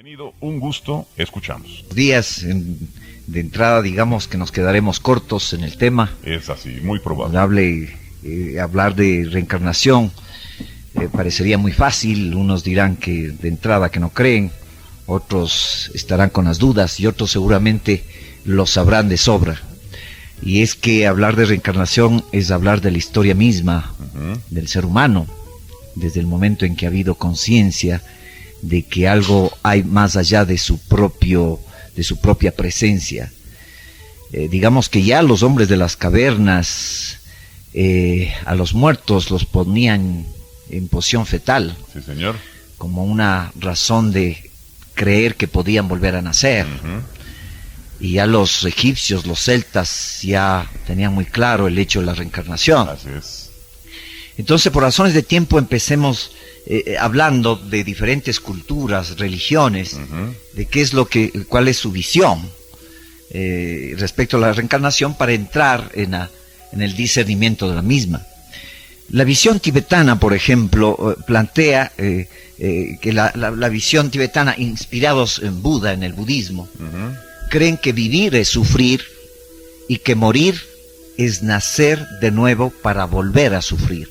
Bienvenido, un gusto, escuchamos. Días de entrada, digamos que nos quedaremos cortos en el tema. Es así, muy probable. Hablar de reencarnación parecería muy fácil. Unos dirán que de entrada que no creen, otros estarán con las dudas y otros seguramente lo sabrán de sobra. Y es que hablar de reencarnación es hablar de la historia misma del ser humano, desde el momento en que ha habido conciencia de que algo hay más allá de su propia presencia. Digamos que ya los hombres de las cavernas a los muertos los ponían en posición fetal. Sí, señor. Como una razón de creer que podían volver a nacer. Y ya los egipcios, los celtas, ya tenían muy claro el hecho de la reencarnación. Así es. Entonces, por razones de tiempo, empecemos hablando de diferentes culturas, religiones, de cuál es su visión respecto a la reencarnación, para entrar en el discernimiento de la misma. La visión tibetana, por ejemplo, plantea que la visión tibetana, inspirados en Buda, en el budismo, creen que vivir es sufrir y que morir es nacer de nuevo para volver a sufrir.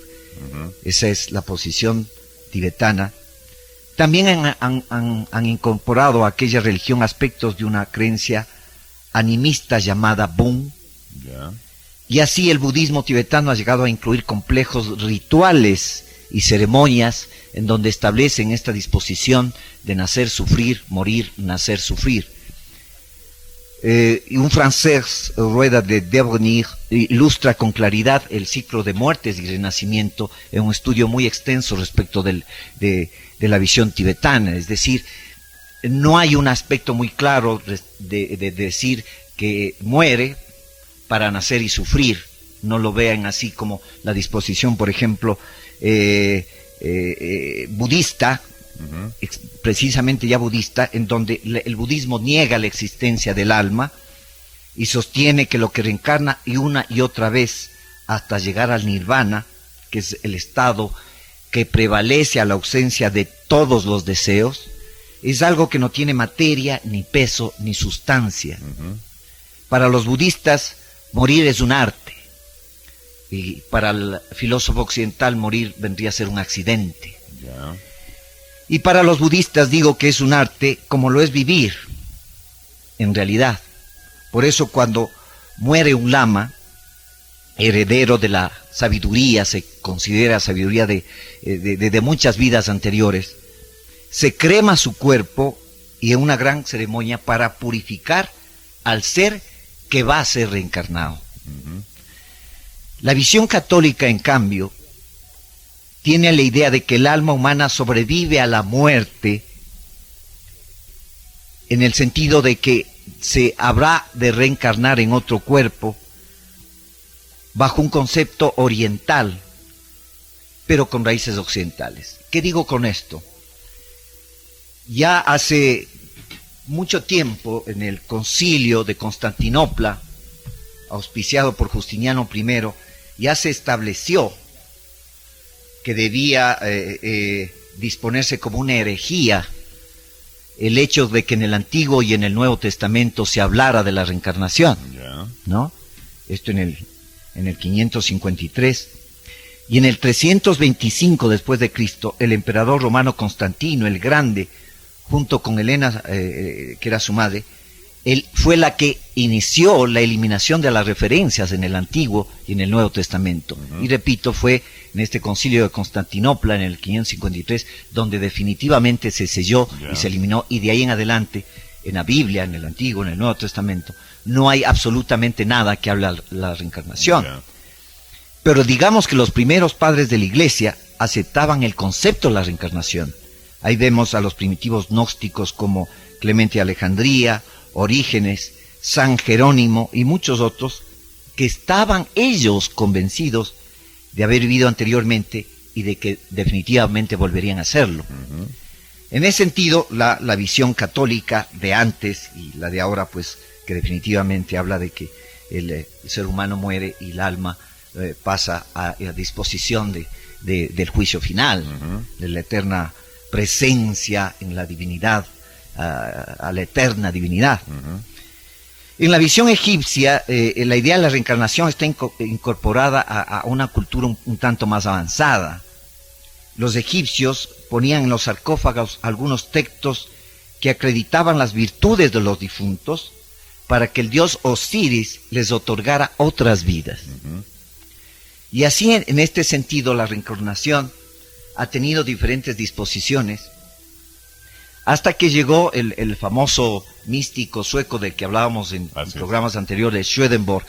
Esa es la posición tibetana. También han incorporado a aquella religión aspectos de una creencia animista llamada Bum. Y así el budismo tibetano ha llegado a incluir complejos rituales y ceremonias en donde establecen esta disposición de nacer, sufrir, morir, nacer, sufrir. Y un francés, Rueda de Devenir, ilustra con claridad el ciclo de muertes y renacimiento en un estudio muy extenso respecto de la visión tibetana. Es decir, no hay un aspecto muy claro de decir que muere para nacer y sufrir. No lo vean así como la disposición, por ejemplo, budista, precisamente ya budista, en donde el budismo niega la existencia del alma y sostiene que lo que reencarna y una y otra vez hasta llegar al nirvana, que es el estado que prevalece a la ausencia de todos los deseos, es algo que no tiene materia, ni peso, ni sustancia. Para los budistas, morir es un arte, y para el filósofo occidental morir vendría a ser un accidente. Y para los budistas digo que es un arte como lo es vivir, en realidad. Por eso cuando muere un lama, heredero de la sabiduría, se considera sabiduría de muchas vidas anteriores, se crema su cuerpo y en una gran ceremonia para purificar al ser que va a ser reencarnado. La visión católica, en cambio, tiene la idea de que el alma humana sobrevive a la muerte, en el sentido de que se habrá de reencarnar en otro cuerpo bajo un concepto oriental, pero con raíces occidentales. ¿Qué digo con esto? Ya hace mucho tiempo, en el concilio de Constantinopla, auspiciado por Justiniano I, ya se estableció que debía disponerse como una herejía el hecho de que en el Antiguo y en el Nuevo Testamento se hablara de la reencarnación, ¿no? Esto en el 553. Y en el 325 después de Cristo, el emperador romano Constantino el Grande, junto con Helena, que era su madre, él fue la que inició la eliminación de las referencias en el Antiguo y en el Nuevo Testamento. Y repito, fue en este concilio de Constantinopla, en el 553, donde definitivamente se selló y se eliminó, y de ahí en adelante, en la Biblia, en el Antiguo, en el Nuevo Testamento, no hay absolutamente nada que hable de la reencarnación. Pero digamos que los primeros padres de la Iglesia aceptaban el concepto de la reencarnación. Ahí vemos a los primitivos gnósticos como Clemente de Alejandría, Orígenes, San Jerónimo y muchos otros, que estaban ellos convencidos de haber vivido anteriormente y de que definitivamente volverían a hacerlo. En ese sentido, la visión católica de antes y la de ahora, pues, que definitivamente habla de que el ser humano muere y el alma pasa a disposición del juicio final, de la eterna presencia en la divinidad a la eterna divinidad. En la visión egipcia, la idea de la reencarnación está incorporada a una cultura un tanto más avanzada. Los egipcios ponían en los sarcófagos algunos textos que acreditaban las virtudes de los difuntos para que el dios Osiris les otorgara otras vidas. Y así, en este sentido, la reencarnación ha tenido diferentes disposiciones, hasta que llegó el famoso místico sueco del que hablábamos en programas anteriores, Swedenborg,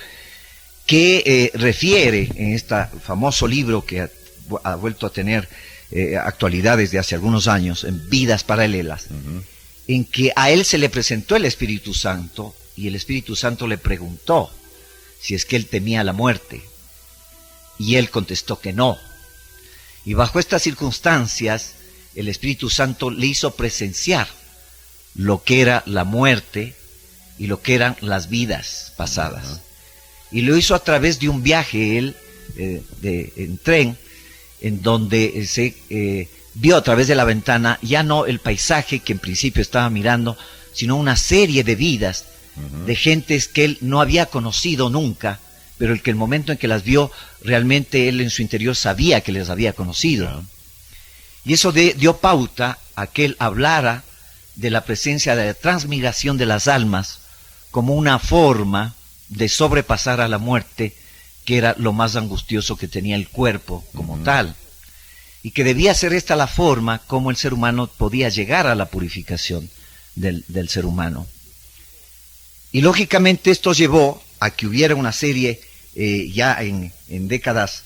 que refiere en este famoso libro que ha vuelto a tener actualidad desde hace algunos años, en Vidas Paralelas, en que a él se le presentó el Espíritu Santo y el Espíritu Santo le preguntó si es que él temía la muerte, y él contestó que no. Y bajo estas circunstancias, el Espíritu Santo le hizo presenciar lo que era la muerte y lo que eran las vidas pasadas. Y lo hizo a través de un viaje, él, en tren, en donde se vio a través de la ventana ya no el paisaje que en principio estaba mirando, sino una serie de vidas de gentes que él no había conocido nunca, pero el momento en que las vio, realmente él en su interior sabía que les había conocido. Y eso dio pauta a que él hablara de la presencia de la transmigración de las almas como una forma de sobrepasar a la muerte, que era lo más angustioso que tenía el cuerpo como tal, y que debía ser esta la forma como el ser humano podía llegar a la purificación del ser humano. Y lógicamente esto llevó a que hubiera una serie ya en décadas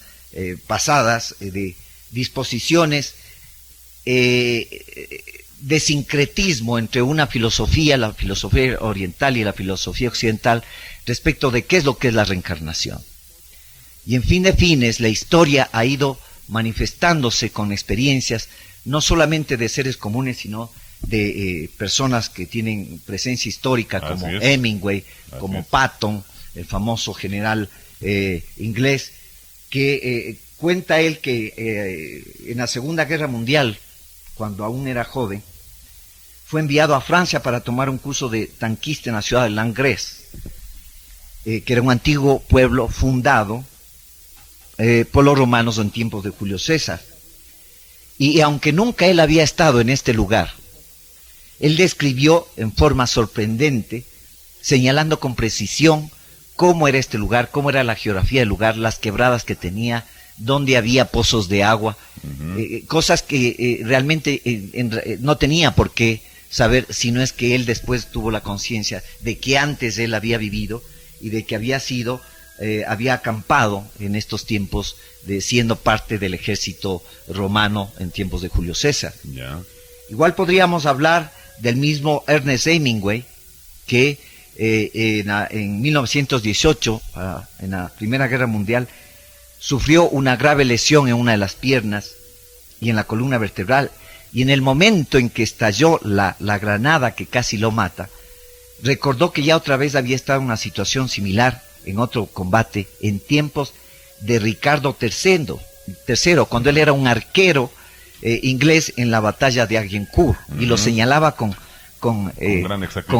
pasadas de disposiciones de sincretismo entre una filosofía, la filosofía oriental y la filosofía occidental, respecto de qué es lo que es la reencarnación. Y en fin de fines, la historia ha ido manifestándose con experiencias, no solamente de seres comunes, sino de personas que tienen presencia histórica, como Hemingway, como Patton, el famoso general inglés, que cuenta él que en la Segunda Guerra Mundial, cuando aún era joven, fue enviado a Francia para tomar un curso de tanquista en la ciudad de Langres, que era un antiguo pueblo fundado por los romanos en tiempos de Julio César. Y aunque nunca él había estado en este lugar, él describió en forma sorprendente, señalando con precisión cómo era este lugar, cómo era la geografía del lugar, las quebradas que tenía, dónde había pozos de agua, cosas que realmente no tenía por qué saber, sino es que él después tuvo la conciencia de que antes él había vivido y de que había acampado en estos tiempos, siendo parte del ejército romano en tiempos de Julio César. Igual podríamos hablar del mismo Ernest Hemingway, que en 1918, en la Primera Guerra Mundial, sufrió una grave lesión en una de las piernas y en la columna vertebral, y en el momento en que estalló la granada que casi lo mata, recordó que ya otra vez había estado en una situación similar en otro combate en tiempos de Ricardo III, cuando él era un arquero inglés en la batalla de Agincourt, y lo señalaba con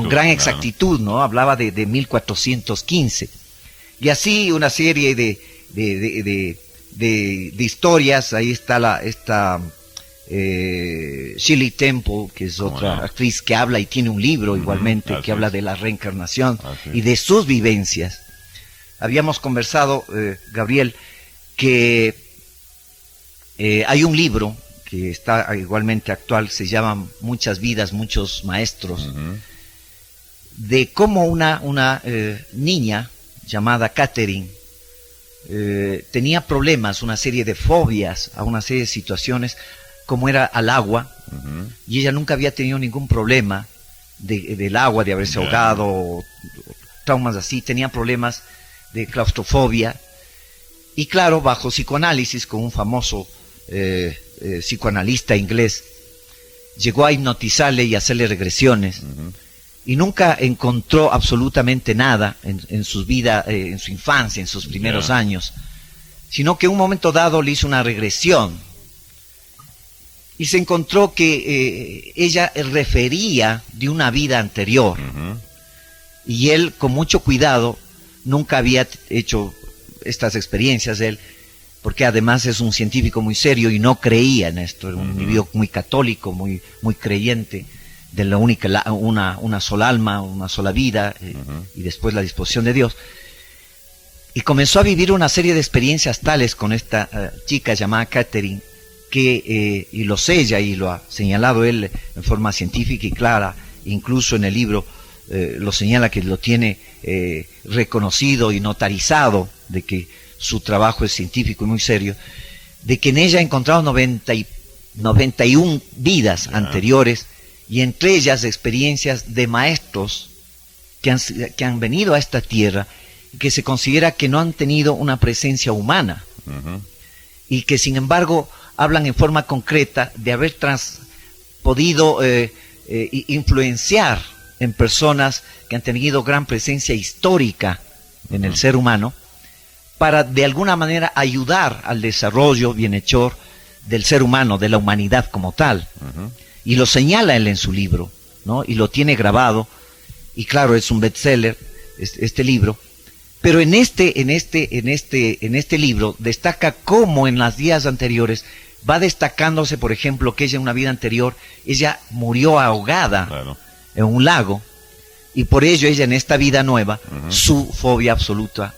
gran exactitud, ¿no? Hablaba de 1415. Y así una serie de historias. Ahí está esta Shirley Temple, que es otra actriz que habla y tiene un libro igualmente que habla de la reencarnación y de sus vivencias. Habíamos conversado, Gabriel, que hay un libro que está igualmente actual, se llama Muchas vidas, muchos maestros, de cómo una niña llamada Catherine tenía problemas, una serie de fobias, a una serie de situaciones, como era al agua, y ella nunca había tenido ningún problema del agua, de haberse ahogado, o traumas así. Tenía problemas de claustrofobia, y claro, bajo psicoanálisis, con un famoso psicoanalista inglés, llegó a hipnotizarle y hacerle regresiones, y nunca encontró absolutamente nada en su vida, en su infancia, en sus primeros años, sino que en un momento dado le hizo una regresión, y se encontró que ella refería de una vida anterior. Y él, con mucho cuidado, nunca había hecho estas experiencias, él, porque además es un científico muy serio y no creía en esto, era un individuo muy católico, muy creyente de la única, una sola alma, una sola vida, y después la disposición de Dios. Y comenzó a vivir una serie de experiencias tales con esta chica llamada Catherine, que, y lo sella y lo ha señalado él en forma científica y clara, incluso en el libro lo señala, que lo tiene reconocido y notarizado, de que su trabajo es científico y muy serio, de que en ella ha encontrado 91 vidas anteriores, y entre ellas experiencias de maestros que han venido a esta tierra, que se considera que no han tenido una presencia humana, y que sin embargo hablan en forma concreta de haber podido influenciar en personas que han tenido gran presencia histórica en el ser humano, para de alguna manera ayudar al desarrollo bienhechor del ser humano, de la humanidad como tal. Y lo señala él en su libro, ¿no? Y lo tiene grabado, y claro, es un bestseller este libro. Pero en este libro destaca cómo en las días anteriores va destacándose, por ejemplo, que ella en una vida anterior, ella murió ahogada en un lago, y por ello ella en esta vida nueva, su fobia absoluta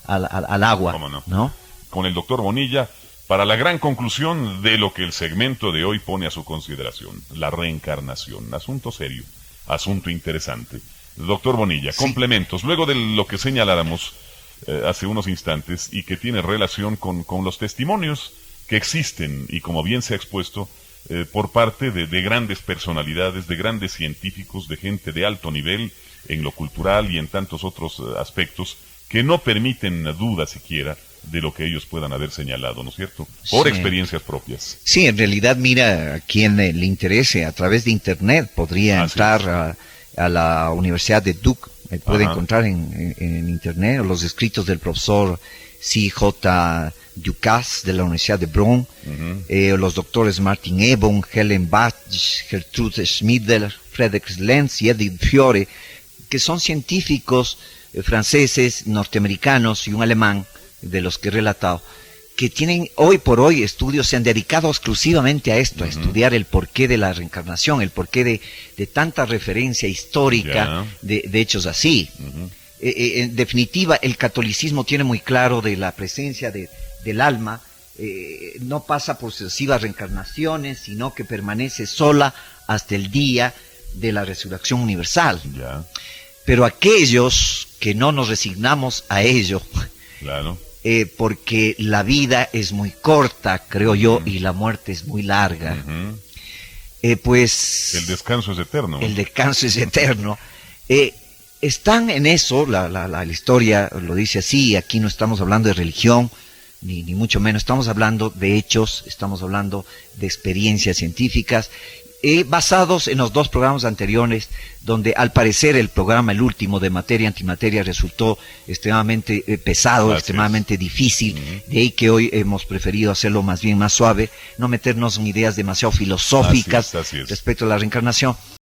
al agua. ¿Cómo no? Con el doctor Bonilla, para la gran conclusión de lo que el segmento de hoy pone a su consideración, la reencarnación, asunto serio, asunto interesante. Doctor Bonilla, complementos, luego de lo que señaláramos hace unos instantes y que tiene relación con los testimonios que existen y como bien se ha expuesto por parte de grandes personalidades, de grandes científicos, de gente de alto nivel en lo cultural y en tantos otros aspectos que no permiten duda siquiera de lo que ellos puedan haber señalado, ¿no es cierto? Por experiencias propias. Sí, en realidad, mira, a quien le interese, a través de Internet podría entrar a la Universidad de Duke, puede encontrar en Internet los escritos del profesor C.J. Dukas de la Universidad de Bonn, los doctores Martin Ebon, Helen Bach, Gertrude Schmidler, Friedrich Lenz y Edith Fiore, que son científicos franceses, norteamericanos y un alemán, de los que he relatado, que tienen hoy por hoy estudios, se han dedicado exclusivamente a esto, a estudiar el porqué de la reencarnación, el porqué de tanta referencia histórica de hechos así. En definitiva, el catolicismo tiene muy claro de la presencia del alma, no pasa por sucesivas reencarnaciones, sino que permanece sola hasta el día de la resurrección universal. Pero aquellos que no nos resignamos a ello, porque la vida es muy corta, creo yo, y la muerte es muy larga, pues... El descanso es eterno. El descanso es eterno. Están en eso, la historia lo dice así, aquí no estamos hablando de religión, ni mucho menos, estamos hablando de hechos, estamos hablando de experiencias científicas, basados en los dos programas anteriores, donde al parecer el programa, el último de materia antimateria, resultó extremadamente pesado, extremadamente difícil, de ahí que hoy hemos preferido hacerlo más bien más suave, no meternos en ideas demasiado filosóficas respecto a la reencarnación.